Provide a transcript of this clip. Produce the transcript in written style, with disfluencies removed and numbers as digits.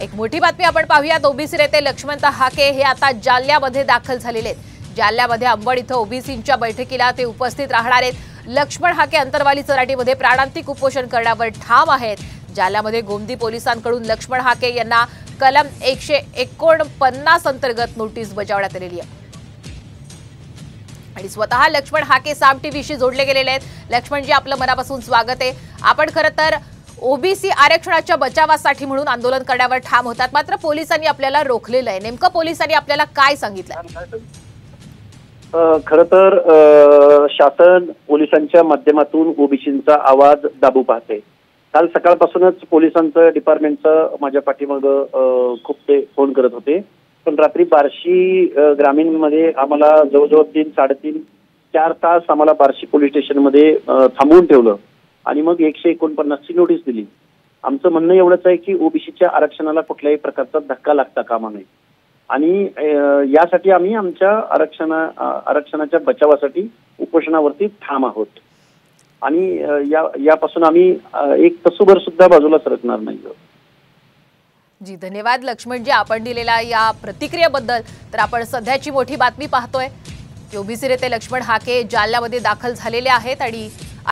एक मोठी बातमी आपण पाहूयात। ओबीसी नेते लक्ष्मण हाके हे आता जालन्यामध्ये दाखल झालेले आहेत। जालन्यामध्ये अंबड इथं ओबीसींच्या बैठकीला ते उपस्थित राहणार आहेत। लक्ष्मण हाके अंतरवाली चराटीमध्ये प्राणांतिक उपोषण करण्यावर ठाम आहेत। जालन्यामध्ये गोमती पोलिसांकडून लक्ष्मण हाके यांना कलम 149 अंतर्गत नोटीस बजावण्यात आलेली आहे आणि स्वतः लक्ष्मण हाके साम टीव्हीशी जोडले गेलेले आहेत। लक्ष्मणजी, आपलं मनापासून स्वागत आहे। आपण खरं तर ओबीसी आरक्षणाच्या बचावासाठी म्हणून आंदोलन करण्यावर ठाम होतात, मात्र पोलिसांनी आपल्याला रोखलेलं आहे। नेमकं पोलिसांनी आपल्याला काय सांगितलं? खरं तर शासन पोलिसांच्या माध्यमातून ओबीसींचा आवाज दाबू पाहते। काल सकाळपासूनच पोलिसांचं डिपार्टमेंटचं माझ्या पाठीमागं खूप ते फोन करत होते, पण रात्री बार्शी ग्रामीण मध्ये आम्हाला जवळजवळ 3-3.5-4 तास आम्हाला बार्शी पोलीस स्टेशनमध्ये थांबवून ठेवलं आणि मग 149 ची नोटीस दिली। आमचं म्हणणं एवढंच आहे की ओबीसीच्या आरक्षणाला कुठल्याही प्रकारचा धक्का लागता कामा नये आणि यासाठी आम्ही आमच्या आरक्षणाच्या बचावासाठी उपोषणावरती ठाम आहोत आणि यापासून आम्ही एक तसूभर सुद्धा बाजूला सरकणार नाही। जी, धन्यवाद लक्ष्मणजी आपण दिलेल्या या प्रतिक्रियेबद्दल। तर आपण सध्याची मोठी बातमी पाहतोय की ओबीसी नेते लक्ष्मण हाके जालन्यामध्ये दाखल झालेले आहेत आणि